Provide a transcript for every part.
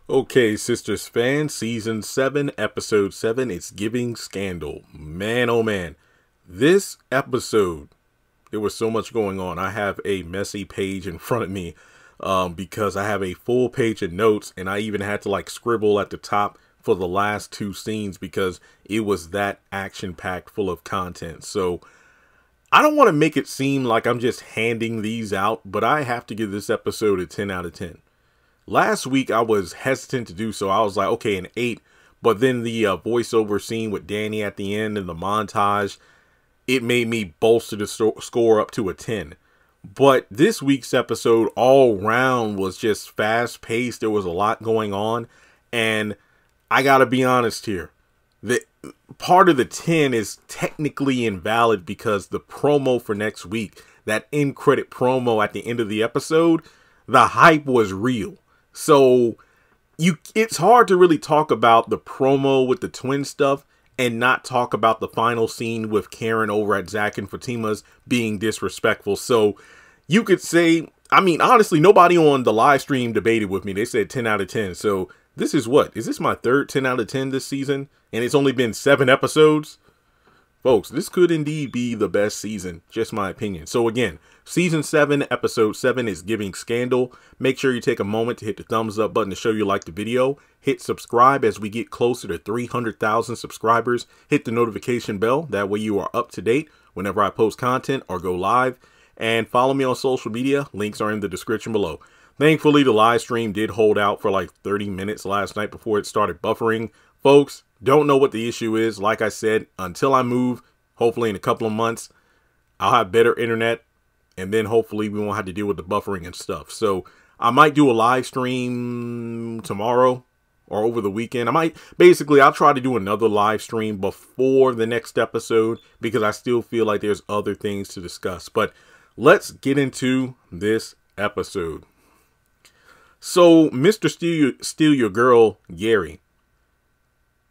Okay, Sisters fans, season 7, episode 7, it's giving scandal. Man, oh man. This episode, there was so much going on. I have a messy page in front of me because I have a full page of notes, and I even had to like scribble at the top for the last two scenes because it was that action-packed full of content. So I don't want to make it seem like I'm just handing these out, but I have to give this episode a 10 out of 10. Last week, I was hesitant to do so. I was like, okay, an 8. But then the voiceover scene with Danny at the end and the montage, it made me bolster the score up to a 10. But this week's episode all round was just fast paced. There was a lot going on. And I got to be honest here. The part of the 10 is technically invalid because the promo for next week, that end credit promo at the end of the episode, the hype was real. So it's hard to really talk about the promo with the twin stuff and not talk about the final scene with Karen over at Zach and Fatima's being disrespectful. So you could say, I mean, honestly, nobody on the live stream debated with me. They said 10 out of 10. So this is what? Is this my third 10 out of 10 this season? And it's only been 7 episodes? Folks, this could indeed be the best season, just my opinion. So again, season 7, episode 7 is giving scandal. Make sure you take a moment to hit the thumbs up button to show you like the video. Hit subscribe as we get closer to 300,000 subscribers. Hit the notification bell. That way you are up to date whenever I post content or go live. And follow me on social media. Links are in the description below. Thankfully, the live stream did hold out for like 30 minutes last night before it started buffering. Folks, don't know what the issue is. Like I said, until I move, hopefully in a couple of months, I'll have better internet. And then hopefully we won't have to deal with the buffering and stuff. So I might do a live stream tomorrow or over the weekend. I'll try to do another live stream before the next episode because I still feel like there's other things to discuss. But let's get into this episode. So Mr. Steal Your Girl, Gary.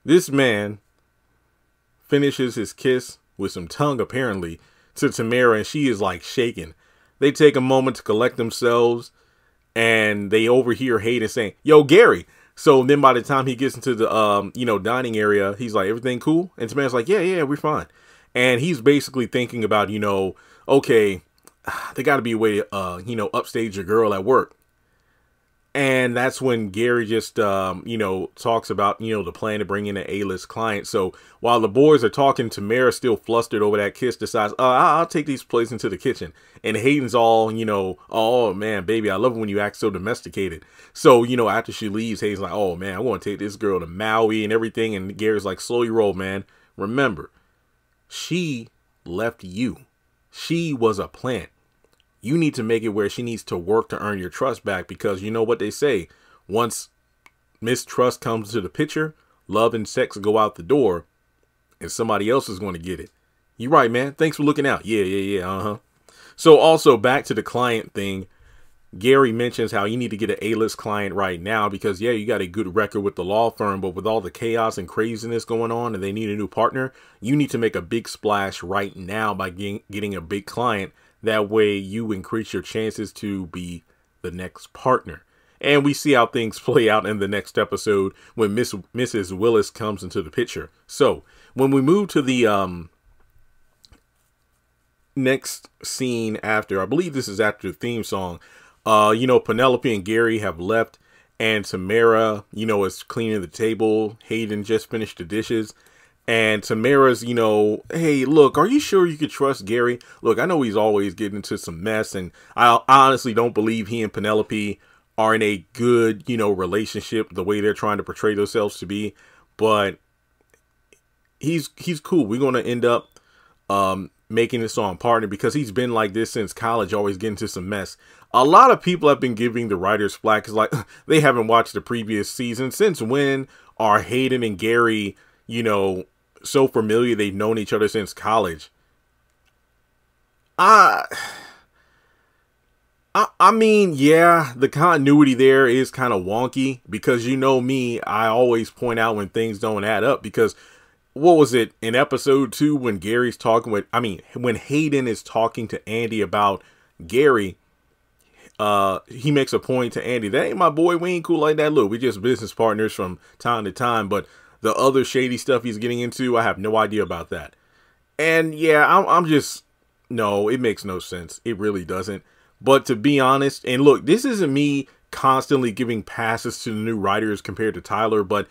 This man finishes his kiss with some tongue, apparently, to Tamara, and she is like shaking. They take a moment to collect themselves, and they overhear Hayden saying, "Yo, Gary." So then by the time he gets into the, dining area, he's like, "Everything cool?" And Tamara's like, yeah, we're fine. And he's basically thinking about, okay, there got to be a way to, upstage your girl at work. And that's when Gary just, talks about, the plan to bring in an A-list client. So while the boys are talking, Tamara, still flustered over that kiss, decides, I'll take these plates into the kitchen. And Hayden's all, oh, man, baby, I love it when you act so domesticated. So, after she leaves, Hayden's like, oh, man, I want to take this girl to Maui and everything. And Gary's like, slow your roll, man. Remember, she left you. She was a plant. You need to make it where she needs to work to earn your trust back because you know what they say. Once mistrust comes to the picture, love and sex go out the door and somebody else is going to get it. You're right, man. Thanks for looking out. Yeah. So also back to the client thing. Gary mentions how you need to get an A-list client right now because, yeah, you got a good record with the law firm, but with all the chaos and craziness going on and they need a new partner, you need to make a big splash right now by getting a big client. That way you increase your chances to be the next partner. And we see how things play out in the next episode when Mrs. Willis comes into the picture. So when we move to the next scene after, I believe this is after the theme song, Penelope and Gary have left and Tamara, is cleaning the table. Hayden just finished the dishes. And Tamara's, hey, look, are you sure you could trust Gary? Look, I know he's always getting into some mess, and I honestly don't believe he and Penelope are in a good, relationship the way they're trying to portray themselves to be. But he's cool. We're going to end up making this song partner because he's been like this since college, always getting into some mess. A lot of people have been giving the writers flack because, like, they haven't watched the previous season. Since when are Hayden and Gary, so familiar? They've known each other since college. I mean, yeah, the continuity there is kind of wonky because me, I always point out when things don't add up because what was it in episode 2 when Gary's talking when Hayden is talking to Andy about Gary, he makes a point to Andy, that ain't my boy, we ain't cool like that. Look, we just business partners from time to time, but the other shady stuff he's getting into, I have no idea about that. And yeah, I'm just, no, it makes no sense. It really doesn't. But to be honest, and look, this isn't me constantly giving passes to the new writers compared to Tyler, but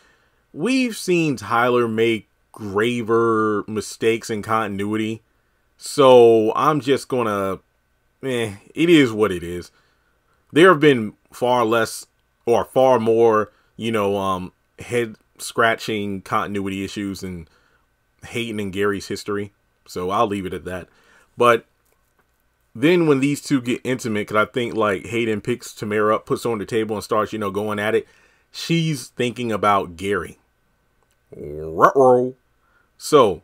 we've seen Tyler make graver mistakes in continuity. So I'm just gonna, it is what it is. There have been far less or far more, head scratching continuity issues in Hayden and Gary's history. So I'll leave it at that. But then when these two get intimate, because I think like Hayden picks Tamara up, puts her on the table and starts, going at it. She's thinking about Gary. Ruh-roh. So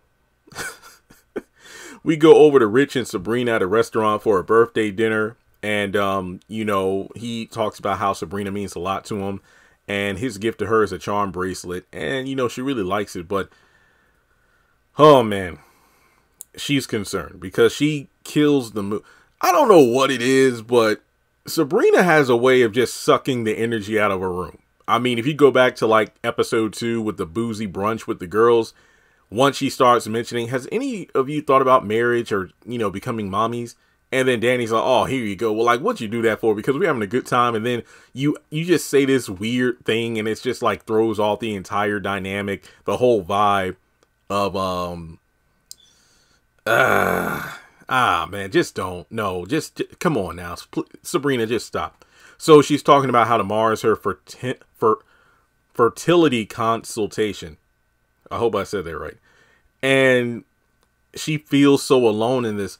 we go over to Rich and Sabrina at a restaurant for a birthday dinner. And, he talks about how Sabrina means a lot to him. And his gift to her is a charm bracelet. And, she really likes it. But, oh, man, she's concerned because she kills the mood. I don't know what it is, but Sabrina has a way of just sucking the energy out of a room. I mean, if you go back to like episode 2 with the boozy brunch with the girls, once she starts mentioning, has any of you thought about marriage or, becoming mommies? And then Danny's like, oh, here you go. Well, like, what'd you do that for? Because we're having a good time. And then you just say this weird thing and it's just like throws off the entire dynamic, the whole vibe of, man, just don't. No, just come on now. Sabrina, just stop. So she's talking about how tomorrow's her fertility consultation. I hope I said that right. And she feels so alone in this.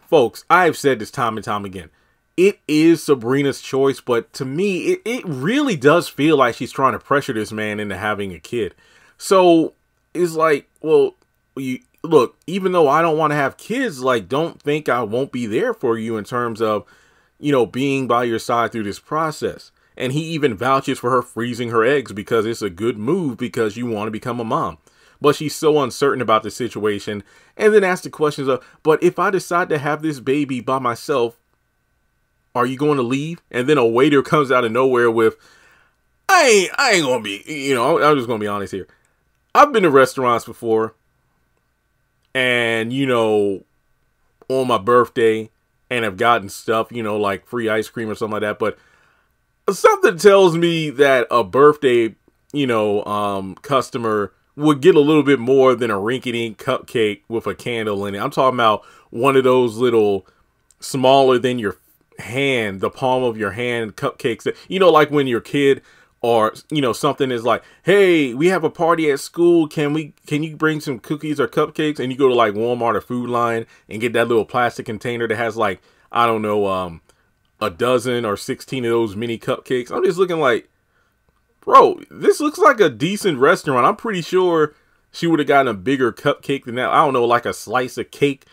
Folks, I've said this time and time again. It is Sabrina's choice, but to me, it really does feel like she's trying to pressure this man into having a kid. So it's like, well, look, even though I don't want to have kids, like, don't think I won't be there for you in terms of, being by your side through this process. And he even vouches for her freezing her eggs because it's a good move because you want to become a mom. But she's so uncertain about the situation and then asks the questions of, but if I decide to have this baby by myself, are you going to leave? And then a waiter comes out of nowhere with, I ain't going to be, I'm just going to be honest here. I've been to restaurants before and, on my birthday and have gotten stuff, like free ice cream or something like that. But something tells me that a birthday, customer would get a little bit more than a rinky-dink cupcake with a candle in it. I'm talking about one of those little smaller than your hand, the palm of your hand cupcakes that, like when your kid or, something is like, hey, we have a party at school. Can you bring some cookies or cupcakes? And you go to like Walmart or Food Line and get that little plastic container that has like, I don't know, a dozen or 16 of those mini cupcakes. I'm just looking like, bro, this looks like a decent restaurant. I'm pretty sure she would have gotten a bigger cupcake than that. I don't know, like a slice of cake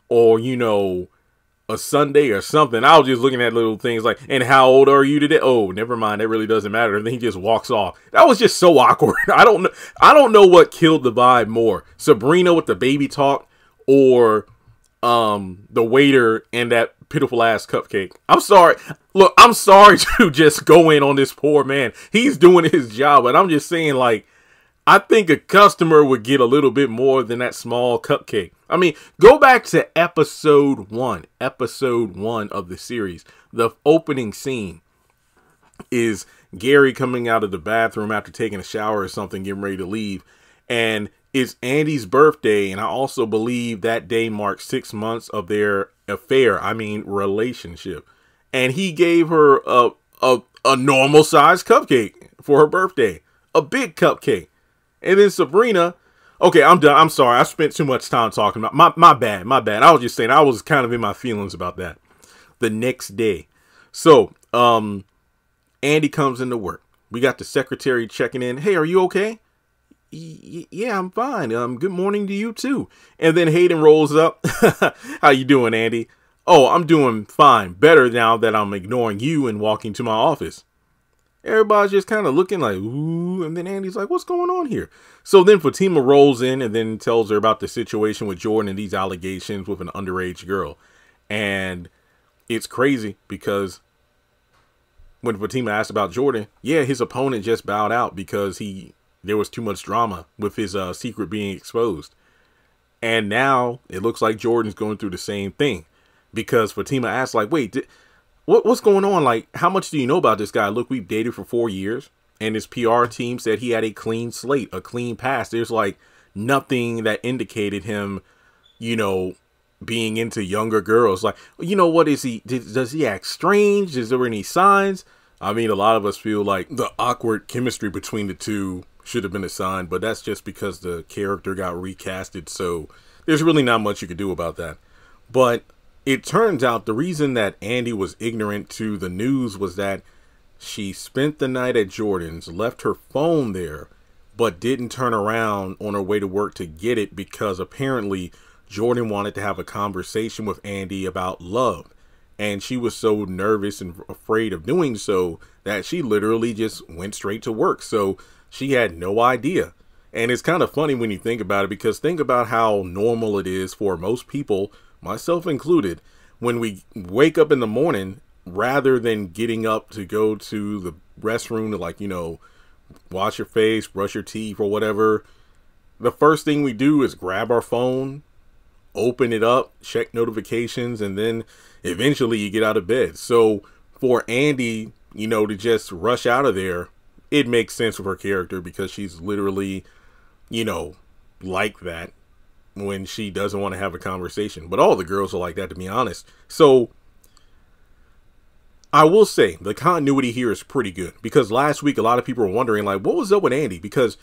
or, a sundae or something. I was just looking at little things like, and how old are you today? Oh, never mind. That really doesn't matter. And then he just walks off. That was just so awkward. I don't know what killed the vibe more. Sabrina with the baby talk or the waiter and that pitiful ass cupcake. I'm sorry. Look, I'm sorry to just go in on this poor man. He's doing his job, but I'm just saying, like, I think a customer would get a little bit more than that small cupcake. I mean, go back to episode 1 of the series. The opening scene is Gary coming out of the bathroom after taking a shower or something, getting ready to leave. And it's Andy's birthday, and I also believe that day marks 6 months of their relationship. And he gave her a normal sized cupcake for her birthday, a big cupcake. And then Sabrina, okay, I'm done. I'm sorry. I spent too much time talking about my bad. I was just saying, I was kind of in my feelings about that. The next day. So, Andy comes into work. We got the secretary checking in. Hey, are you okay? Yeah, I'm fine. Good morning to you too. And then Hayden rolls up. How you doing, Andy? Oh, I'm doing fine. Better now that I'm ignoring you and walking to my office. Everybody's just kind of looking like, ooh. And then Andy's like, what's going on here? So then Fatima rolls in and then tells her about the situation with Jordan and these allegations with an underage girl. And it's crazy because when Fatima asked about Jordan, yeah, his opponent just bowed out because there was too much drama with his secret being exposed. And now it looks like Jordan's going through the same thing, because Fatima asked, like, wait, what's going on? Like, how much do you know about this guy? Look, we've dated for 4 years, and his PR team said he had a clean slate, a clean past. There's like nothing that indicated him, you know, being into younger girls. Like, you know, what is he? Does he act strange? Is there any signs? I mean, a lot of us feel like the awkward chemistry between the two should have been a sign, but that's just because the character got recasted. So there's really not much you could do about that. But it turns out the reason that Andy was ignorant to the news was that she spent the night at Jordan's, left her phone there, but didn't turn around on her way to work to get it because apparently Jordan wanted to have a conversation with Andy about love. And she was so nervous and afraid of doing so that she literally just went straight to work. So she had no idea. And it's kind of funny when you think about it, because think about how normal it is for most people, myself included, when we wake up in the morning, rather than getting up to go to the restroom to, like, you know, wash your face, brush your teeth or whatever, the first thing we do is grab our phone, open it up, check notifications, and then eventually you get out of bed. So for Andy, you know, to just rush out of there, it makes sense with her character, because she's literally, you know, like that when she doesn't want to have a conversation. But all the girls are like that, to be honest. So I will say the continuity here is pretty good, because last week a lot of people were wondering, like, what was up with Andy? Because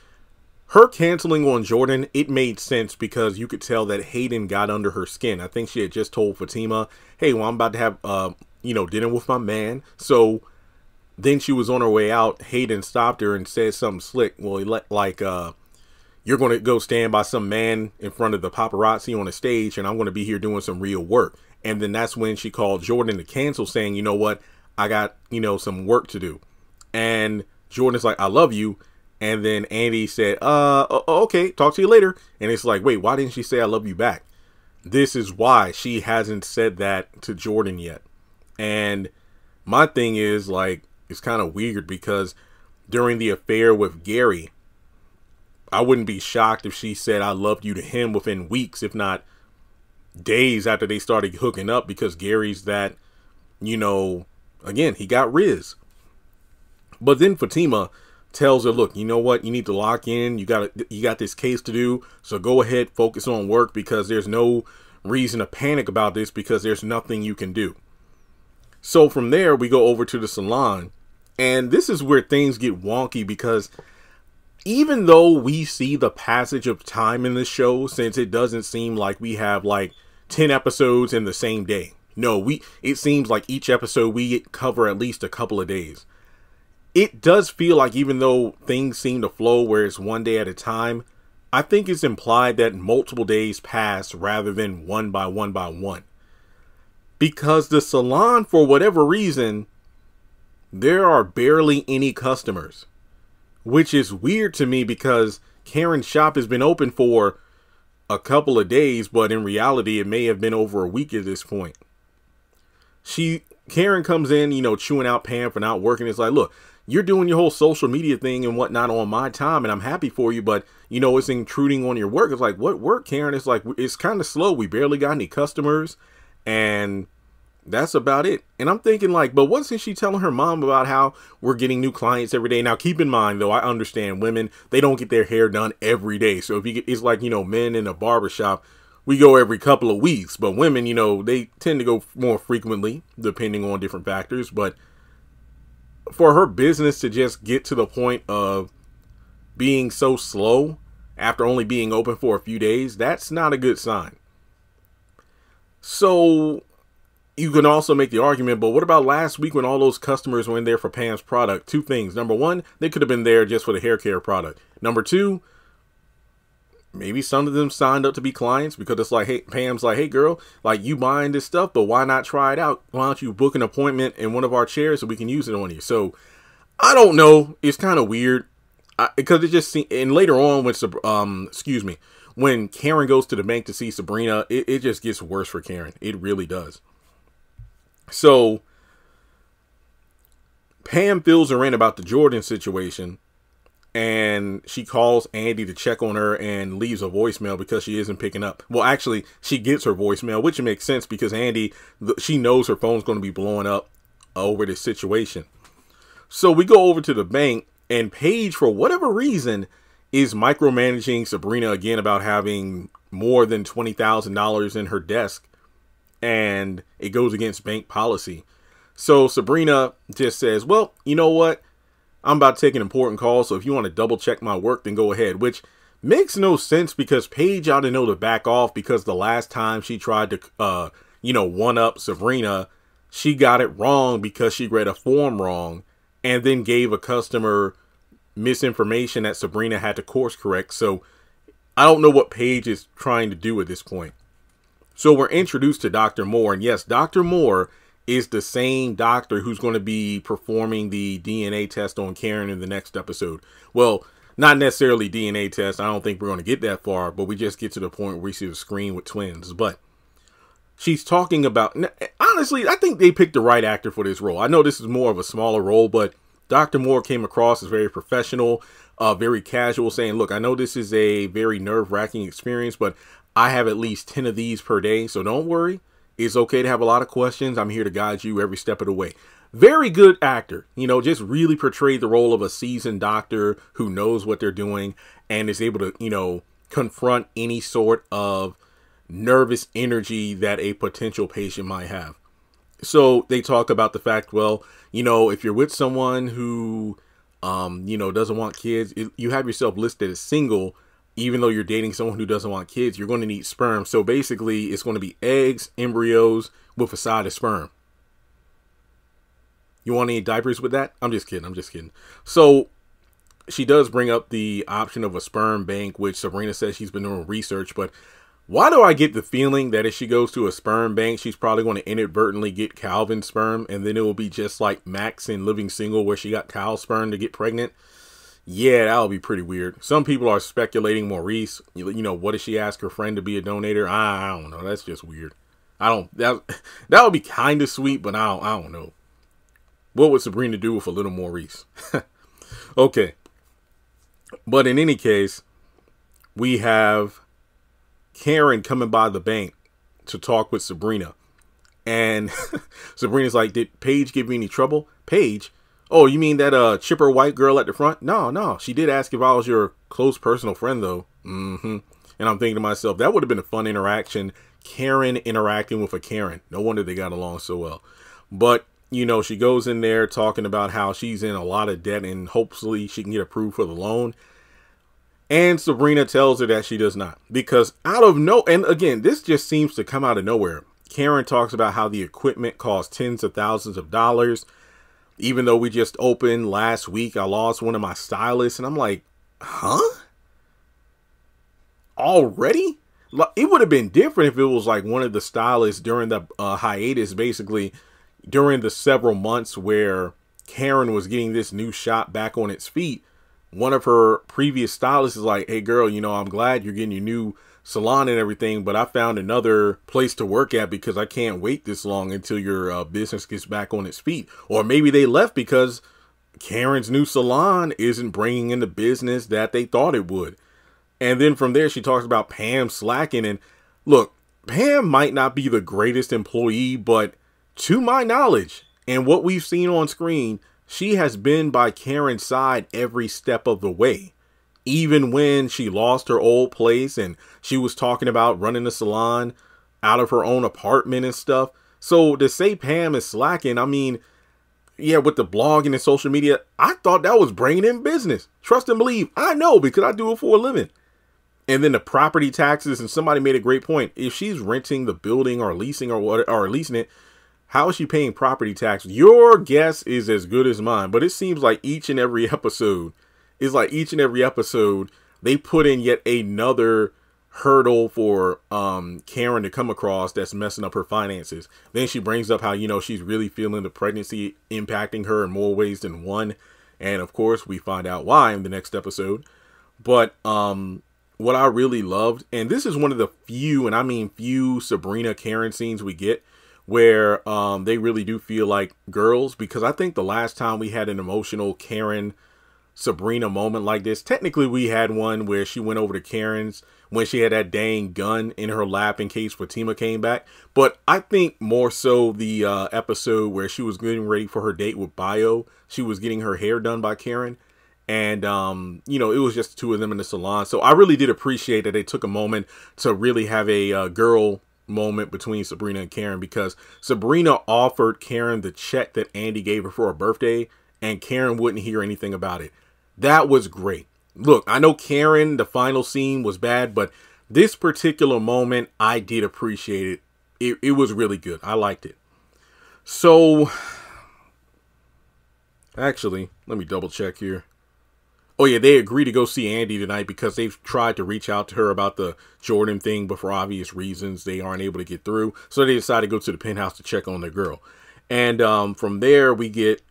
her canceling on Jordan, it made sense because you could tell that Hayden got under her skin. I think she had just told Fatima, hey, well, I'm about to have, you know, dinner with my man. So then she was on her way out. Hayden stopped her and said something slick. Well, like, you're going to go stand by some man in front of the paparazzi on the stage, and I'm going to be here doing some real work. And then that's when she called Jordan to cancel, saying, you know what, I got, you know, some work to do. And Jordan's like, I love you. And then Andy said, okay, talk to you later. And it's like, wait, why didn't she say I love you back? This is why she hasn't said that to Jordan yet. And my thing is, like, it's kind of weird because during the affair with Gary, I wouldn't be shocked if she said I loved you to him within weeks, if not days after they started hooking up, because Gary's that, you know, again, he got Riz. But then Fatima tells her, look, you know what, you need to lock in, you got this case to do, so go ahead, focus on work, because there's no reason to panic about this, because there's nothing you can do. So from there we go over to the salon, and this is where things get wonky, because even though we see the passage of time in this show, since it doesn't seem like we have like 10 episodes in the same day, no, it seems like each episode we cover at least a couple of days. It does feel like, even though things seem to flow where it's one day at a time, I think it's implied that multiple days pass rather than one by one by one. Because the salon, for whatever reason, there are barely any customers. Which is weird to me, because Karen's shop has been open for a couple of days, but in reality, it may have been over a week at this point. Karen comes in, you know, chewing out Pam for not working. It's like, look, you're doing your whole social media thing and whatnot on my time, and I'm happy for you, but, you know, it's intruding on your work. It's like, what work, Karen? It's like, it's kind of slow. We barely got any customers, and that's about it. And I'm thinking, like, but wasn't she telling her mom about how we're getting new clients every day? Now, keep in mind, though, I understand women, they don't get their hair done every day. So if you get, it's like, you know, men in a barbershop, we go every couple of weeks, but women, you know, they tend to go more frequently, depending on different factors. But for her business to just get to the point of being so slow after only being open for a few days, that's not a good sign. So you can also make the argument, but what about last week when all those customers were in there for Pam's product? Two things. Number one, they could have been there just for the hair care product. Number two, maybe some of them signed up to be clients because it's like, hey, Pam's like, hey girl, like, you buying this stuff, but why not try it out? Why don't you book an appointment in one of our chairs so we can use it on you? So I don't know. It's kind of weird because it just seems, and later on when Karen goes to the bank to see Sabrina, it just gets worse for Karen. It really does. So Pam fills her in about the Jordan situation, and she calls Andy to check on her and leaves a voicemail because she isn't picking up. Well, actually, she gets her voicemail, which makes sense because Andy, she knows her phone's going to be blowing up over this situation. So we go over to the bank, and Paige, for whatever reason, is micromanaging Sabrina again about having more than $20,000 in her desk, and it goes against bank policy. So Sabrina just says, well, you know what? I'm about to take an important call, so if you want to double check my work, then go ahead, which makes no sense because Paige ought to know to back off because the last time she tried to, one up Sabrina, she got it wrong because she read a form wrong and then gave a customer misinformation that Sabrina had to course correct. So I don't know what Paige is trying to do at this point. So we're introduced to Dr. Moore, and yes, Dr. Moore is the same doctor who's going to be performing the DNA test on Karen in the next episode. Well, not necessarily DNA test. I don't think we're going to get that far, but we just get to the point where we see the screen with twins. But she's talking about, honestly, I think they picked the right actor for this role. I know this is more of a smaller role, but Dr. Moore came across as very professional, very casual, saying, look, I know this is a very nerve-wracking experience, but I have at least 10 of these per day, so don't worry. It's okay to have a lot of questions. I'm here to guide you every step of the way. Very good actor, just really portrayed the role of a seasoned doctor who knows what they're doing and is able to, confront any sort of nervous energy that a potential patient might have. So they talk about the fact, well, if you're with someone who, doesn't want kids, you have yourself listed as single. Even though you're dating someone who doesn't want kids, you're going to need sperm. So basically, it's going to be eggs, embryos with a side of sperm. You want any diapers with that? I'm just kidding. So she does bring up the option of a sperm bank, which Sabrina says she's been doing research. But why do I get the feeling that if she goes to a sperm bank, she's probably going to inadvertently get Calvin's sperm, and then it will be just like Max in Living Single, where she got Kyle's sperm to get pregnant? Yeah, that would be pretty weird. Some people are speculating Maurice, what if she asked her friend to be a donator? I don't know. That's just weird. That would be kind of sweet, but I don't know. What would Sabrina do with a little Maurice? Okay. But in any case, we have Karen coming by the bank to talk with Sabrina. And Sabrina's like, did Paige give you any trouble? Paige? Oh, you mean that chipper white girl at the front? No. She did ask if I was your close personal friend, though. And I'm thinking to myself, that would have been a fun interaction. Karen interacting with a Karen. No wonder they got along so well. But, she goes in there talking about how she's in a lot of debt and hopefully she can get approved for the loan. And Sabrina tells her that she does not. Because and again, this just seems to come out of nowhere. Karen talks about how the equipment costs tens of thousands of dollars. Even though we just opened last week, I lost one of my stylists. And I'm like, huh? Already? It would have been different if it was like one of the stylists during the hiatus, basically during the several months where Karen was getting this new shop back on its feet. One of her previous stylists is like, hey, girl, I'm glad you're getting your new salon and everything, but I found another place to work at because I can't wait this long until your business gets back on its feet. Or maybe they left because Karen's new salon isn't bringing in the business that they thought it would. And then from there, she talks about Pam slacking. And look, Pam might not be the greatest employee, but to my knowledge and what we've seen on screen, she has been by Karen's side every step of the way. Even when she lost her old place and she was talking about running the salon out of her own apartment and stuff. So to say Pam is slacking, I mean, yeah, with the blog and the social media, I thought that was bringing in business. Trust and believe. I know because I do it for a living. And then the property taxes, and somebody made a great point. If she's renting the building or leasing or leasing it, how is she paying property tax? Your guess is as good as mine. But it seems like each and every episode, they put in yet another hurdle for Karen to come across that's messing up her finances. Then she brings up how, she's really feeling the pregnancy impacting her in more ways than one. And of course, we find out why in the next episode. But what I really loved, and this is one of the few, and I mean few, Sabrina Karen scenes we get, where they really do feel like girls, because I think the last time we had an emotional Karen Sabrina moment like this, technically we had one where she went over to Karen's when she had that dang gun in her lap in case Fatima came back. But I think more so the episode where she was getting ready for her date with Bio. She was getting her hair done by Karen. And, you know, it was just the two of them in the salon. So I really did appreciate that they took a moment to really have a girl moment between Sabrina and Karen, because Sabrina offered Karen the check that Andy gave her for her birthday, and Karen wouldn't hear anything about it. That was great. Look, I know Karen, the final scene was bad, but this particular moment, I did appreciate it. It was really good. I liked it. So, actually, let me double check here. Oh yeah, they agreed to go see Andy tonight because they've tried to reach out to her about the Jordan thing, but for obvious reasons, they aren't able to get through. So they decided to go to the penthouse to check on their girl. And from there, we get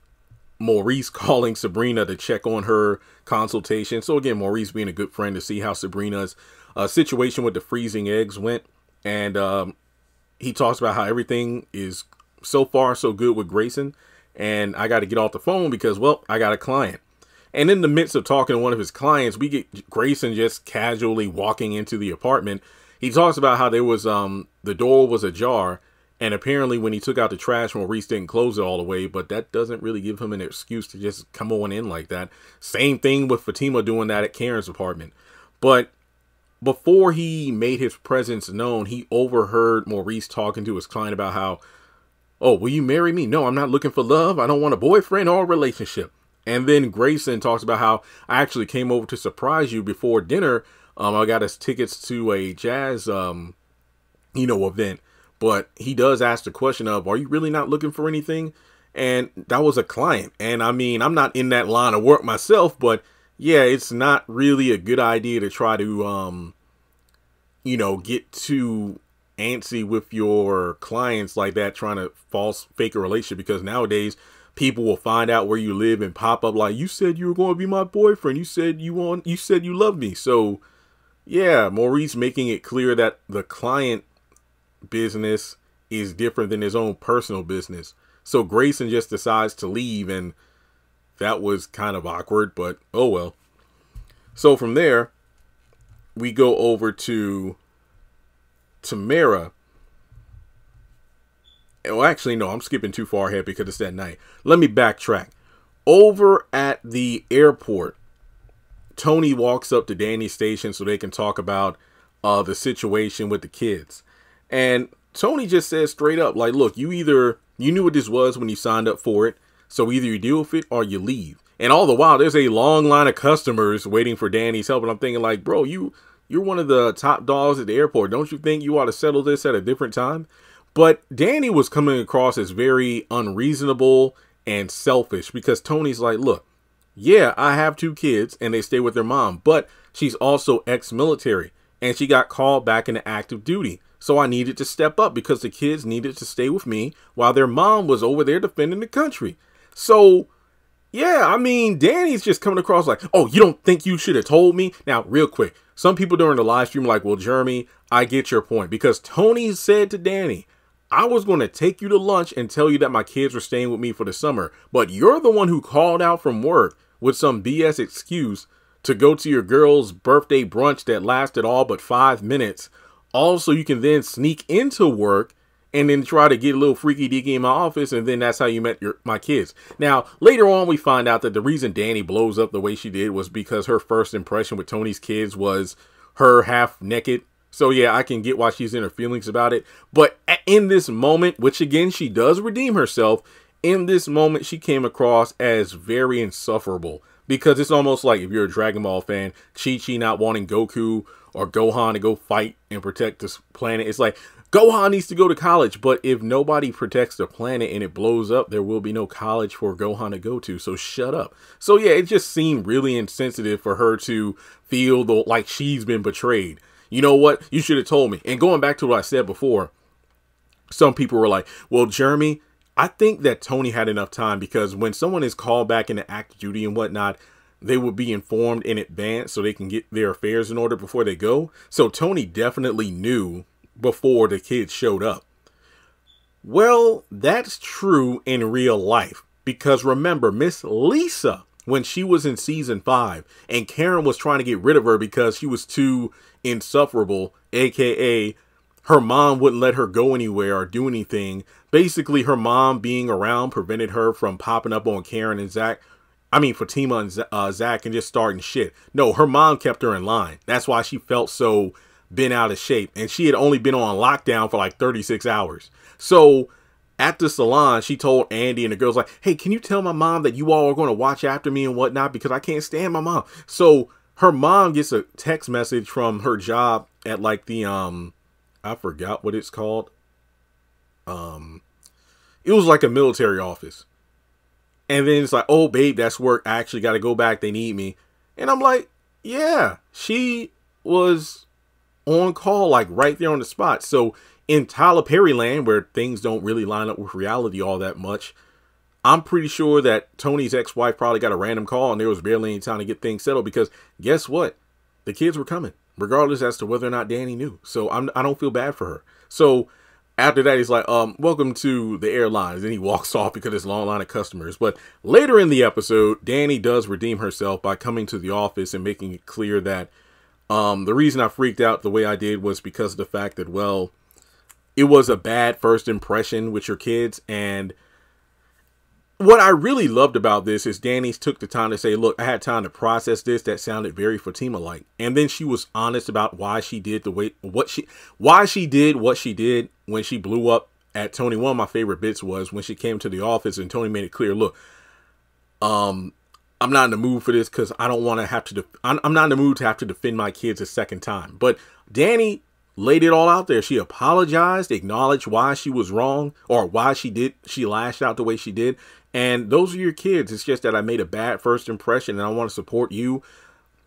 Maurice calling Sabrina to check on her consultation. So again, Maurice being a good friend to see how Sabrina's situation with the freezing eggs went. And he talks about how everything is so far so good with Grayson. And I got to get off the phone because, well, I got a client. And in the midst of talking to one of his clients, we get Grayson just casually walking into the apartment. He talks about how there was the door was ajar. And apparently when he took out the trash, Maurice didn't close it all the way, but that doesn't really give him an excuse to just come on in like that. Same thing with Fatima doing that at Karen's apartment. But before he made his presence known, he overheard Maurice talking to his client about how, oh, will you marry me? No, I'm not looking for love. I don't want a boyfriend or a relationship. And then Grayson talks about how I actually came over to surprise you before dinner. I got us tickets to a jazz, event. But he does ask the question of, are you really not looking for anything? And that was a client. And I mean, I'm not in that line of work myself, but yeah, it's not really a good idea to try to, get too antsy with your clients like that, trying to fake a relationship, because nowadays people will find out where you live and pop up like, you said you were going to be my boyfriend. You said you love me. So yeah, Maurice making it clear that the client business is different than his own personal business. So Grayson just decides to leave, and that was kind of awkward, but oh well. So from there, we go over to Tamara. Oh, actually, no, I'm skipping too far ahead because it's that night. Let me backtrack. Over at the airport, Tony walks up to Danny's station so they can talk about the situation with the kids. And Tony just says straight up, like, look, you knew what this was when you signed up for it. So either you deal with it or you leave. And all the while, there's a long line of customers waiting for Danny's help. And I'm thinking like, bro, you're one of the top dogs at the airport. Don't you think you ought to settle this at a different time? But Danny was coming across as very unreasonable and selfish, because Tony's like, look, yeah, I have 2 kids and they stay with their mom, but she's also ex-military and she got called back into active duty. So I needed to step up because the kids needed to stay with me while their mom was over there defending the country. So, yeah, I mean, Danny's just coming across like, oh, you don't think you should have told me? Now, real quick, some people during the live stream are like, well, Jeremy, I get your point, because Tony said to Danny, I was going to take you to lunch and tell you that my kids were staying with me for the summer, but you're the one who called out from work with some BS excuse to go to your girl's birthday brunch that lasted all but 5 minutes. Also, you can then sneak into work and then try to get a little freaky deaky in my office. And then that's how you met my kids. Now, later on, we find out that the reason Danny blows up the way she did was because her first impression with Tony's kids was her half naked. So, yeah, I can get why she's in her feelings about it. But in this moment, which again, she does redeem herself. In this moment, she came across as very insufferable, because it's almost like if you're a Dragon Ball fan, Chi-Chi not wanting Goku or Gohan to go fight and protect this planet. It's like, Gohan needs to go to college, but if nobody protects the planet and it blows up, there will be no college for Gohan to go to. So shut up. So yeah, it just seemed really insensitive for her to feel like she's been betrayed. You know what? You should have told me. And going back to what I said before, some people were like, well, Jeremy, I think that Tony had enough time, because when someone is called back into active duty and whatnot, they would be informed in advance so they can get their affairs in order before they go. So Tony definitely knew before the kids showed up. Well, that's true in real life. Because remember, Miss Lisa, when she was in season 5 and Karen was trying to get rid of her because she was too insufferable, aka her mom wouldn't let her go anywhere or do anything. Basically, her mom being around prevented her from popping up on Karen and Zach. I mean, Fatima and Zach and just starting shit. No, her mom kept her in line. That's why she felt so bent out of shape. And she had only been on lockdown for like 36 hours. So at the salon, she told Andy and the girls like, hey, can you tell my mom that you all are going to watch after me and whatnot? Because I can't stand my mom. So her mom gets a text message from her job at like the, I forgot what it's called. It was like a military office. And then it's like, oh, babe, that's work. I actually got to go back. They need me. And I'm like, yeah, she was on call, like right there on the spot. So in Tyler Perry land, where things don't really line up with reality all that much, I'm pretty sure that Tony's ex-wife probably got a random call and there was barely any time to get things settled because guess what? The kids were coming, regardless as to whether or not Danny knew. So I don't feel bad for her. So after that, he's like, welcome to the airlines. And he walks off because it's a long line of customers. But later in the episode, Danny does redeem herself by coming to the office and making it clear that the reason I freaked out the way I did was because of the fact that, well, it was a bad first impression with your kids. And what I really loved about this is Danny took the time to say, look, I had time to process this. That sounded very Fatima-like. And then she was honest about why she did why she did what she did when she blew up at Tony. One of my favorite bits was when she came to the office and Tony made it clear, look, I'm not in the mood for this because I don't want to have to, I'm not in the mood to have to defend my kids a second time. But Danny laid it all out there. She apologized, acknowledged why she was wrong or why she lashed out the way she did. And those are your kids. It's just that I made a bad first impression and I want to support you,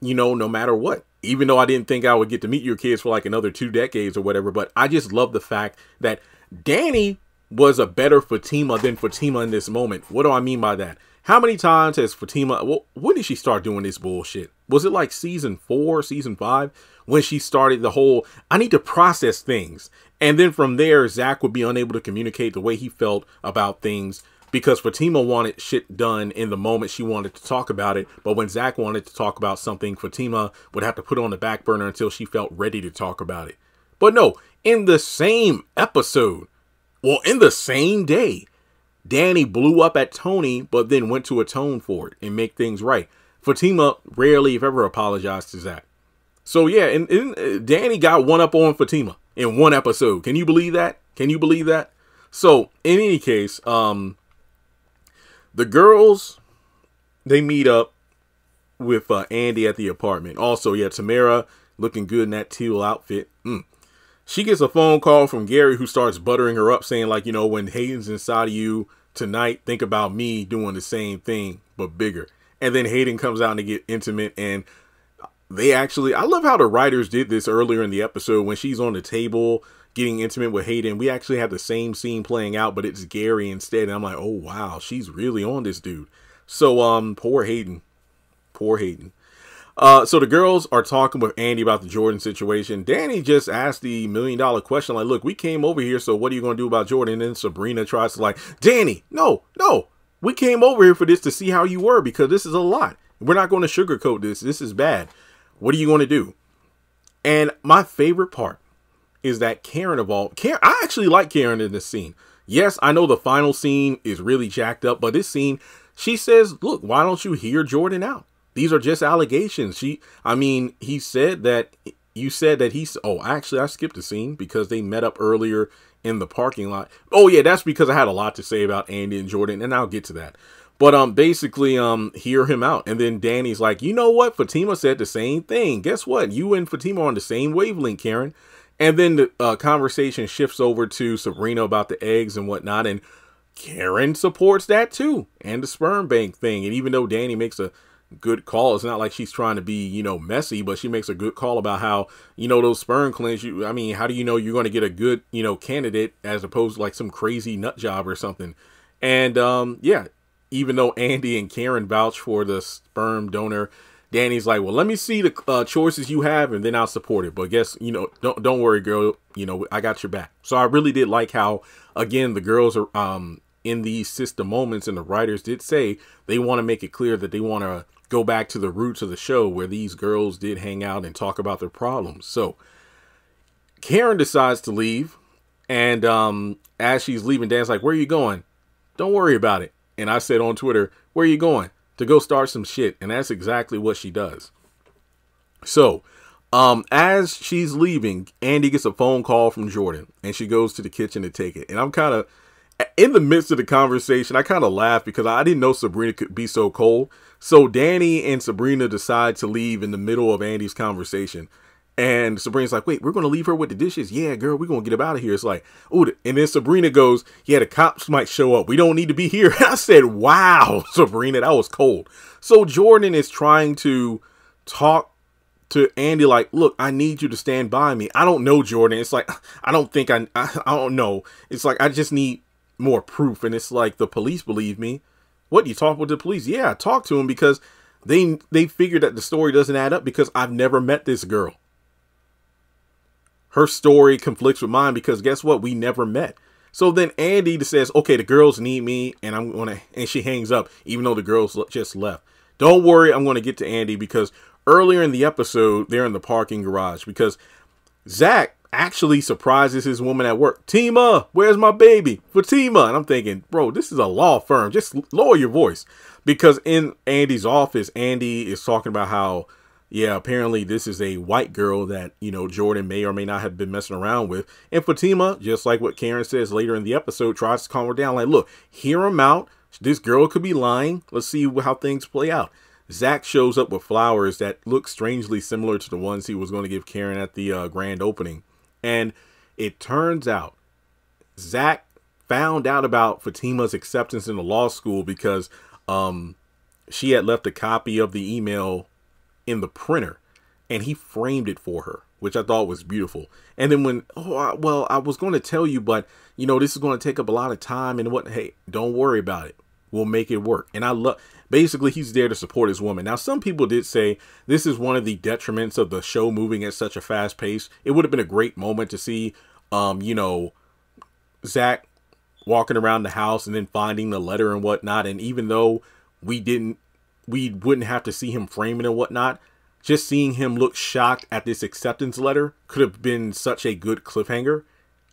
you know, no matter what. Even though I didn't think I would get to meet your kids for like another 2 decades or whatever. But I just love the fact that Danny was a better Fatima than Fatima in this moment. What do I mean by that? How many times has Fatima, well, when did she start doing this bullshit? Was it like season 4, season 5? When she started the whole, I need to process things. And then from there, Zach would be unable to communicate the way he felt about things because Fatima wanted shit done in the moment she wanted to talk about it. But when Zach wanted to talk about something, Fatima would have to put it on the back burner until she felt ready to talk about it. But no, in the same episode, well, in the same day, Danny blew up at Tony, but then went to atone for it and make things right. Fatima rarely, if ever, apologized to Zach. So yeah, and Danny got one up on Fatima in one episode. Can you believe that? Can you believe that? So in any case, the girls, they meet up with Andy at the apartment. Also, yeah, Tamara looking good in that teal outfit. She gets a phone call from Gary who starts buttering her up saying like, you know, when Hayden's inside of you tonight, think about me doing the same thing, but bigger. And then Hayden comes out and they get intimate and they actually, I love how the writers did this earlier in the episode when she's on the table getting intimate with Hayden. We actually have the same scene playing out, but it's Gary instead. And I'm like, oh, wow, she's really on this dude. So, poor Hayden. Poor Hayden. So the girls are talking with Andy about the Jordan situation. Danny just asked the $1 million question. Like, look, we came over here. So what are you going to do about Jordan? And then Sabrina tries to like, Danny, no, we came over here for this to see how you were because this is a lot. We're not going to sugarcoat this. This is bad. What are you going to do? And my favorite part is that Karen, I actually like Karen in this scene. Yes, I know the final scene is really jacked up, but this scene, she says, look, why don't you hear Jordan out? These are just allegations. He said that, you said that actually I skipped the scene because they met up earlier in the parking lot. Oh yeah, that's because I had a lot to say about Andy and Jordan and I'll get to that. But basically hear him out. And then Danny's like, you know what? Fatima said the same thing. Guess what? You and Fatima are on the same wavelength, Karen. And then the conversation shifts over to Sabrina about the eggs and whatnot. And Karen supports that too. And the sperm bank thing. And even though Danny makes a good call, it's not like she's trying to be, you know, messy, but she makes a good call about how, you know, those sperm clinics, how do you know you're going to get a good, you know, candidate as opposed to like some crazy nut job or something. And yeah, even though Andy and Karen vouch for the sperm donor, Danny's like, well, let me see the choices you have, and then I'll support it. But guess, don't worry, girl. I got your back. So I really did like how, again, the girls are in these sister moments, and the writers did say they want to make it clear that they want to go back to the roots of the show where these girls did hang out and talk about their problems. So Karen decides to leave, and as she's leaving, Dan's like, where are you going? Don't worry about it. And I said on Twitter, where are you going? To go start some shit. And that's exactly what she does. So as she's leaving, Andy gets a phone call from Jordan, and she goes to the kitchen to take it. And I'm kind of in the midst of the conversation, I kind of laughed because I didn't know Sabrina could be so cold. So Danny and Sabrina decide to leave in the middle of Andy's conversation. And Sabrina's like, wait, we're going to leave her with the dishes? Yeah, girl, we're going to get up out of here. It's like, ooh. And then Sabrina goes, yeah, the cops might show up. We don't need to be here. I said, wow, Sabrina, that was cold. So Jordan is trying to talk to Andy like, look, I need you to stand by me. I don't know, Jordan. It's like, I don't know. It's like, I just need more proof. And it's like, the police believe me. What, you talk with the police? Yeah, I talked to them because they figured that the story doesn't add up because I've never met this girl. Her story conflicts with mine because guess what? We never met. So then Andy says, okay, the girls need me, and and she hangs up even though the girls just left. Don't worry, I'm going to get to Andy because earlier in the episode, they're in the parking garage because Zach actually surprises his woman at work. Tima, where's my baby? Fatima. And I'm thinking, bro, this is a law firm. Just lower your voice. Because in Andy's office, Andy is talking about how, yeah, apparently this is a white girl that, Jordan may or may not have been messing around with. And Fatima, just like what Karen says later in the episode, tries to calm her down. Like, look, hear him out. This girl could be lying. Let's see how things play out. Zach shows up with flowers that look strangely similar to the ones he was going to give Karen at the grand opening. And it turns out Zach found out about Fatima's acceptance in the law school because she had left a copy of the email in the printer, and he framed it for her, which I thought was beautiful. And then I was going to tell you, but this is going to take up a lot of time and hey, don't worry about it. We'll make it work. And basically he's there to support his woman. Now, some people did say this is one of the detriments of the show moving at such a fast pace. It would have been a great moment to see, Zach walking around the house and then finding the letter and whatnot. And even though we wouldn't have to see him frame it and whatnot, just seeing him look shocked at this acceptance letter could have been such a good cliffhanger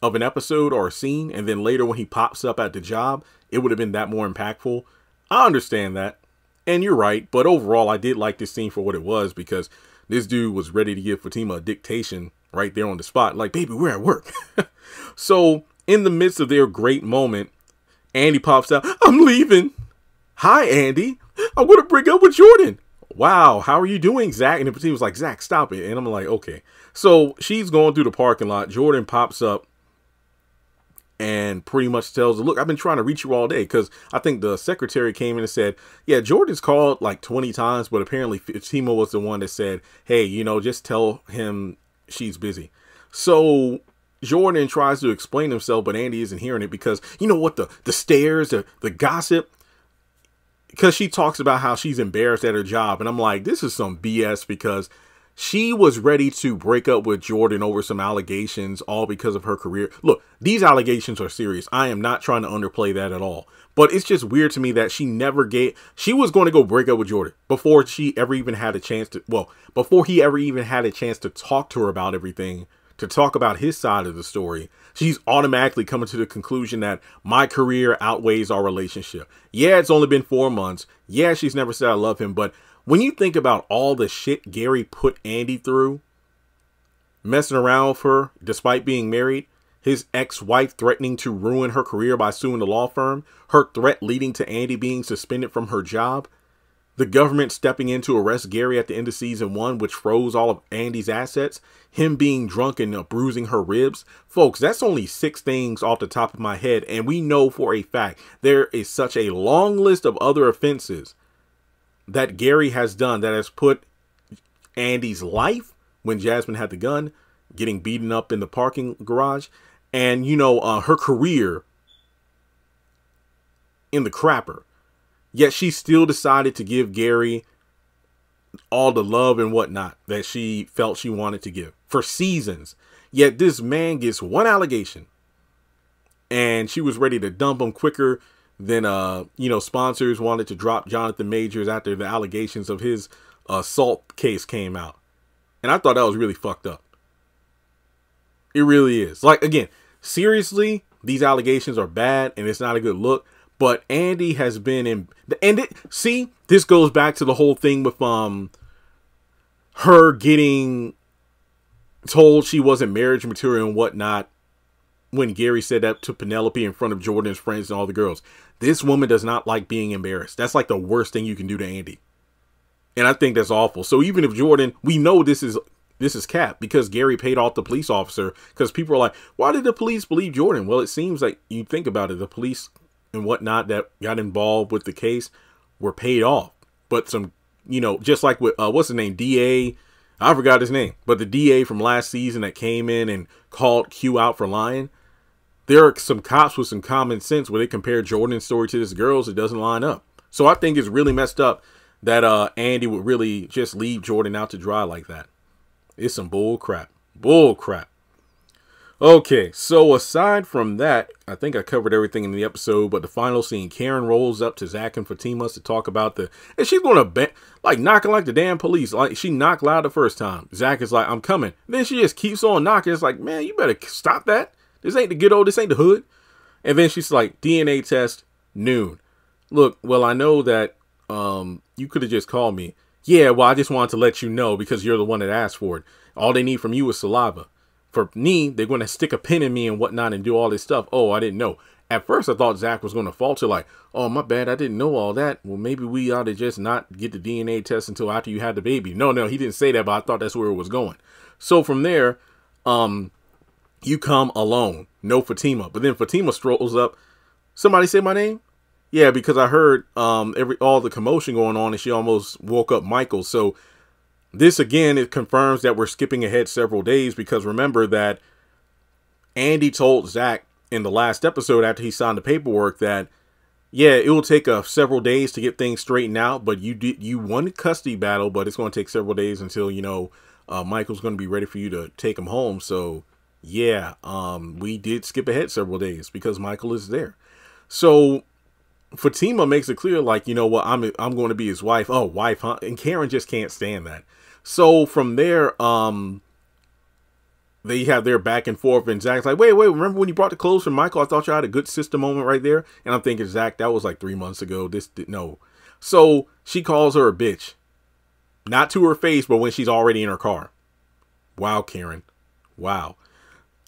of an episode or a scene. And then later when he pops up at the job, it would have been that more impactful. I understand that. And you're right. But overall, I did like this scene for what it was because this dude was ready to give Fatima a dictation right there on the spot. Like, baby, we're at work. So in the midst of their great moment, Andy pops out. I'm leaving. Hi, Andy. I want to break up with Jordan. Wow, how are you doing, Zach? And Fatima was like, Zach, stop it. And I'm like, okay. So she's going through the parking lot. Jordan pops up and pretty much tells her, look, I've been trying to reach you all day because I think the secretary came in and said, yeah, Jordan's called like 20 times, but apparently Fatima was the one that said, hey, just tell him she's busy. So Jordan tries to explain himself, but Andy isn't hearing it because the stares, the gossip, because she talks about how she's embarrassed at her job. And I'm like, this is some BS because she was ready to break up with Jordan over some allegations, all because of her career. Look, these allegations are serious. I am not trying to underplay that at all. But it's just weird to me that she was going to go break up with Jordan before she ever even had a chance before he ever even had a chance to talk to her about everything, to talk about his side of the story. She's automatically coming to the conclusion that my career outweighs our relationship. Yeah, it's only been 4 months. Yeah, she's never said I love him. But when you think about all the shit Gary put Andy through, messing around with her despite being married, his ex-wife threatening to ruin her career by suing the law firm, her threat leading to Andy being suspended from her job, the government stepping in to arrest Gary at the end of season 1, which froze all of Andy's assets, him being drunk and bruising her ribs. Folks, that's only 6 things off the top of my head. And we know for a fact there is such a long list of other offenses that Gary has done that has put Andy's life, when Jasmine had the gun, getting beaten up in the parking garage, and, her career in the crapper. Yet she still decided to give Gary all the love and whatnot that she felt she wanted to give for seasons. Yet this man gets one allegation and she was ready to dump him quicker than, sponsors wanted to drop Jonathan Majors after the allegations of his assault case came out. And I thought that was really fucked up. It really is. Like, again, seriously, these allegations are bad and it's not a good look. But Andy has been in, see, this goes back to the whole thing with her getting told she wasn't marriage material and whatnot when Gary said that to Penelope in front of Jordan's friends and all the girls. This woman does not like being embarrassed. That's like the worst thing you can do to Andy. And I think that's awful. So even if Jordan, we know this is cap because Gary paid off the police officer, because people are like, why did the police believe Jordan? Well, it seems like, you think about it, the police and whatnot that got involved with the case were paid off. But some, just like with, what's his name? DA. I forgot his name, but the DA from last season that came in and called Q out for lying. There are some cops with some common sense where they compare Jordan's story to this girl's. It doesn't line up. So I think it's really messed up that Andy would really just leave Jordan out to dry like that. It's some bull crap. Bull crap. Okay, so aside from that, I think I covered everything in the episode, but the final scene, Karen rolls up to Zach and Fatima to talk about and she's going to knocking like the damn police. Like, she knocked loud the first time. Zach is like, I'm coming. Then she just keeps on knocking. It's like, man, you better stop that. This ain't the ghetto. This ain't the hood. And then she's like, DNA test, noon. Look, well, I know that you could have just called me. Yeah, well, I just wanted to let you know because you're the one that asked for it. All they need from you is saliva. For me, they're going to stick a pin in me and whatnot and do all this stuff. Oh, I didn't know. At first, I thought Zach was going to falter like, oh, my bad. I didn't know all that. Well, maybe we ought to just not get the DNA test until after you had the baby. No, he didn't say that, but I thought that's where it was going. So from there, you come alone. No Fatima. But then Fatima strolls up. Somebody say my name? Yeah, because I heard all the commotion going on and she almost woke up Michael. So this, again, it confirms that we're skipping ahead several days, because remember that Andy told Zach in the last episode after he signed the paperwork that, yeah, it will take several days to get things straightened out, but you won the custody battle, but it's going to take several days until, Michael's going to be ready for you to take him home. So, yeah, we did skip ahead several days because Michael is there. So Fatima makes it clear, like, you know what, I'm going to be his wife. Oh, wife, huh? And Karen just can't stand that. So from there, they have their back and forth, and Zach's like, wait, remember when you brought the clothes from Michael? I thought you had a good sister moment right there. And I'm thinking, Zach, that was like 3 months ago. No. So she calls her a bitch. Not to her face, but when she's already in her car. Wow, Karen. Wow.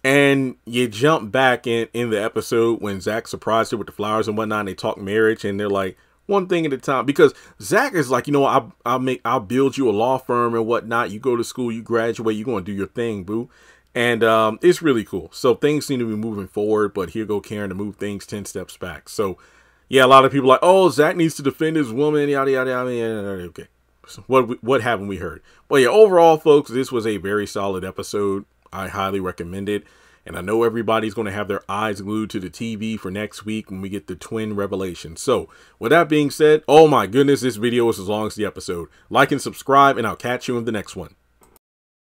And you jump back in the episode when Zach surprised her with the flowers and whatnot, and they talk marriage, and they're like, one thing at a time, because Zach is like, I'll build you a law firm and whatnot. You go to school, you graduate, you're going to do your thing, boo. And it's really cool. So things seem to be moving forward, but here go Karen to move things 10 steps back. So yeah, a lot of people are like, oh, Zach needs to defend his woman, yada, yada, yada. Okay. So what haven't we heard? Well, yeah, overall, folks, this was a very solid episode. I highly recommend it. And I know everybody's going to have their eyes glued to the TV for next week when we get the twin revelation. So with that being said, oh my goodness, this video is as long as the episode. Like and subscribe, and I'll catch you in the next one.